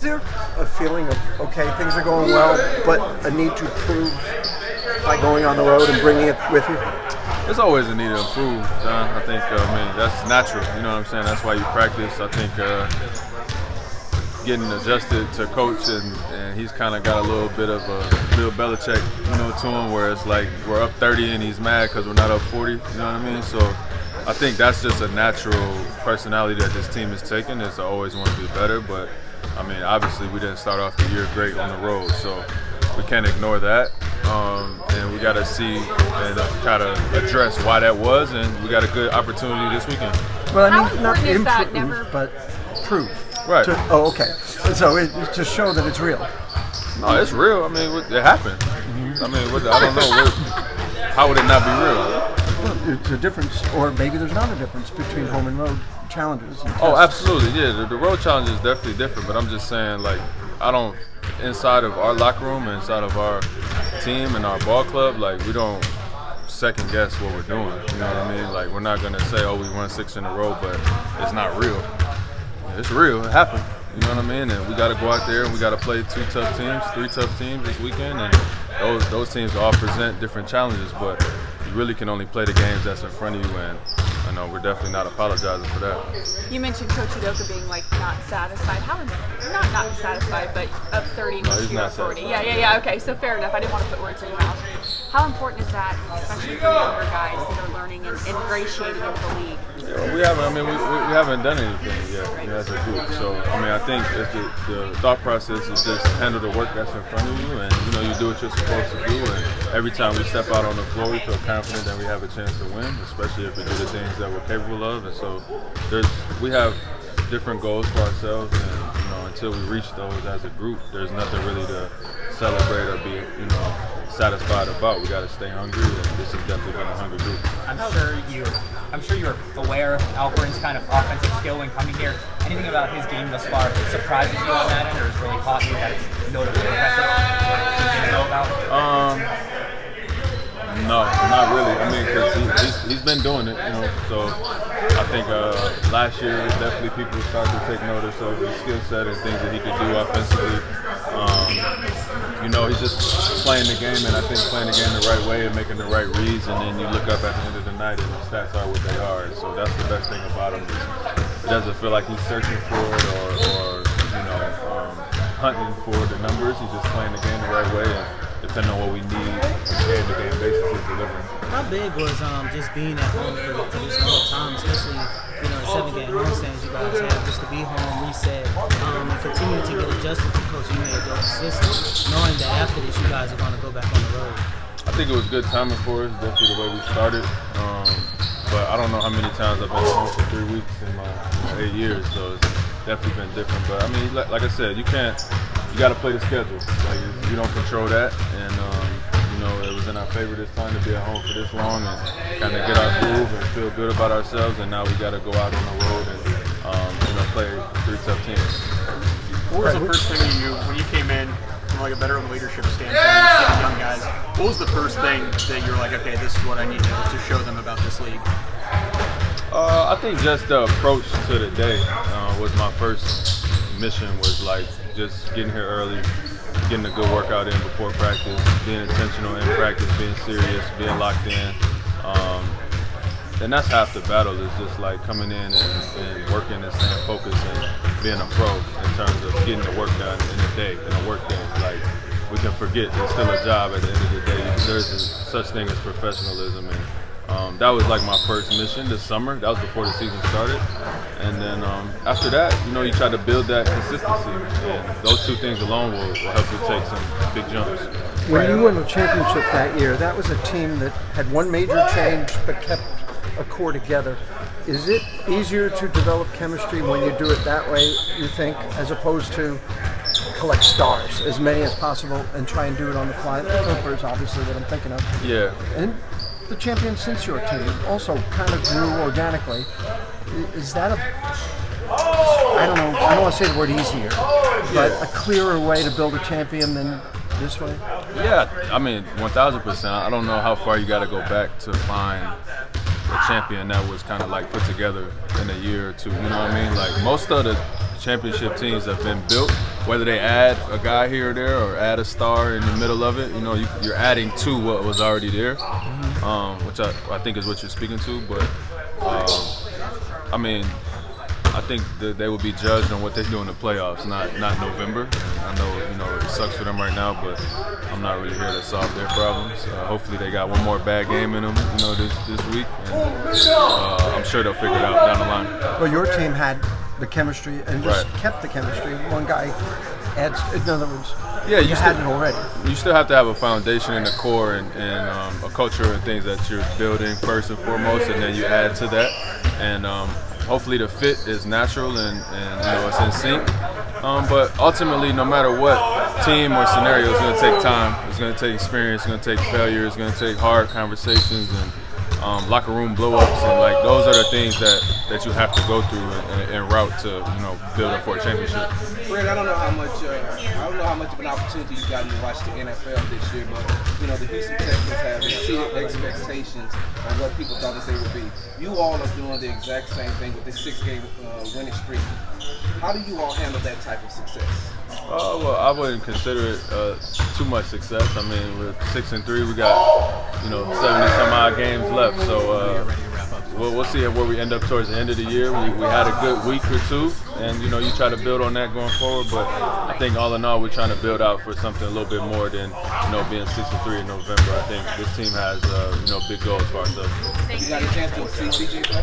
Is there a feeling of, okay, things are going well, but a need to prove by going on the road and bringing it with you? There's always a need to improve, John. I think, that's natural. You know what I'm saying? That's why you practice. I think getting adjusted to coach, and he's kind of got a little bit of a Bill Belichick, to him, where it's like we're up 30 and he's mad because we're not up 40. You know what I mean? So I think that's just a natural personality that this team is taking, is to always want to be better. But I mean, obviously we didn't start off the year great on the road, so we can't ignore that. And we got to see and try to address why that was, and we got a good opportunity this weekend. Well, I mean, not improve, but prove. Right. Okay. So to show that it's real. No, it's real. I mean, it happened. I mean, I don't know. How would it not be real? Well, there's a difference, or maybe there's not a difference between home and road challenges. And oh, absolutely. Yeah, the road challenge is definitely different, but I'm just saying, like, inside of our locker room, inside of our team and our ball club, like, we don't second guess what we're doing. You know what I mean? Like, we're not going to say, oh, we won 6 in a row, but it's not real. It's real. It happened. You know what I mean? And we got to go out there and we got to play 3 tough teams this weekend, and those teams all present different challenges, but you really can only play the games that's in front of you, and I know we're definitely not apologizing for that. You mentioned Coach Udoka being not satisfied. How not satisfied, but up 30 he's not 40. Yeah. Okay, so fair enough. I didn't want to put words in your mouth. How important is that, especially for younger guys that are learning and ingratiating into the league? Yeah, we haven't done anything yet as a group. So I think the thought process is just handle the work that's in front of you, and you do what you're supposed to do. And every time we step out on the floor, we feel confident that we have a chance to win, especially if we do the things that we're capable of. And so we have different goals for ourselves, and until we reach those as a group, there's nothing really to celebrate or be satisfied about. We got to stay hungry, and this has definitely been a hungry group. I'm sure you're aware of Alperen's kind of offensive skill when coming here. Anything about his game thus far surprises you on that end, or has really caught you that it's notably impressive? Anything to know about? No, not really. I mean, because he's been doing it, So I think last year definitely people started to take notice of his skill set and things that he could do offensively. He's just playing the game, and I think playing the game the right way and making the right reads, and then you look up at the end of the night and the stats are what they are. And so that's the best thing about him. It doesn't feel like he's searching for it or hunting for the numbers. He's just playing the game the right way, and depending on what we need on a game-to-game basis, he's delivering. How big was just being at home for this whole time, especially the 7-game homestands you guys have, just to be home, reset, and continue to get adjusted to Coach Udoka's system, knowing that after this you guys are going to go back on the road? I think it was good timing for us, definitely the way we started. But I don't know how many times I've been home for 3 weeks in my 8 years, so it's definitely been different. But I mean, like I said, you got to play the schedule. Like, you don't control that, and it was in our favor this time to be at home for this long and kind of get our groove and feel good about ourselves. And now we got to go out on the road and play 3 tough teams. What was the first thing you knew when you came in from like a veteran leadership standpoint, young guys? What was the first thing that you were like, okay, this is what I need to show them about this league? I think just the approach to the day was my first mission. Was like just getting here early, getting a good workout in before practice, being intentional in practice, being serious, being locked in. And that's half the battle, is just like coming in and working and staying focused and being a pro in terms of getting the work done in a day, in a work day. Like, we can forget there's still a job at the end of the day. There's such thing as professionalism, and that was like my first mission this summer. That was before the season started. And then after that, you try to build that consistency, and those 2 things alone will help you take some big jumps. When you won the championship that year, that was a team that had one major change but kept a core together. Is it easier to develop chemistry when you do it that way, you think, as opposed to collect stars, as many as possible, and try and do it on the fly? The Clippers, obviously, what I'm thinking of. Yeah. And the champion since your team also kind of grew organically. Is that I don't want to say the word easier, but a clearer way to build a champion than this way? Yeah, I mean, 1,000%. I don't know how far you got to go back to find a champion that was kind of like put together in a year or two. You know what I mean? Like, most of the championship teams have been built whether they add a guy here or there or add a star in the middle of it, you're adding to what was already there, which I think is what you're speaking to. But I mean, I think that they will be judged on what they do in the playoffs, not November. I know, it sucks for them right now, but I'm not really here to solve their problems. Hopefully, they got one more bad game in them, this week, and I'm sure they'll figure it out down the line. Well, your team had the chemistry and just kept the chemistry. One guy adds, in other words, you had it already. You still have to have a foundation in the core and a culture and things that you're building first and foremost, and then you add to that. And hopefully the fit is natural and it's in sync. But ultimately, no matter what team or scenario, it's going to take time. It's going to take experience. It's going to take failure. It's going to take hard conversations and locker room blow-ups, and like those are the things that you have to go through en route to build up for a championship. Fred, I don't know how much of an opportunity you got to watch the NFL this year, but the Houston Texans have exceeded expectations on what people thought that they would be. You all are doing the exact same thing with this 6-game winning streak. How do you all handle that type of success? Well, I wouldn't consider it too much success. I mean, we're 6-3. We got 70-some-odd games left, so we'll see where we end up towards the end of the year. We had a good week or two, and you try to build on that going forward. But I think all in all, we're trying to build out for something a little bit more than being 6-3 in November. I think this team has big goals for ourselves. You got a chance to see CJ play?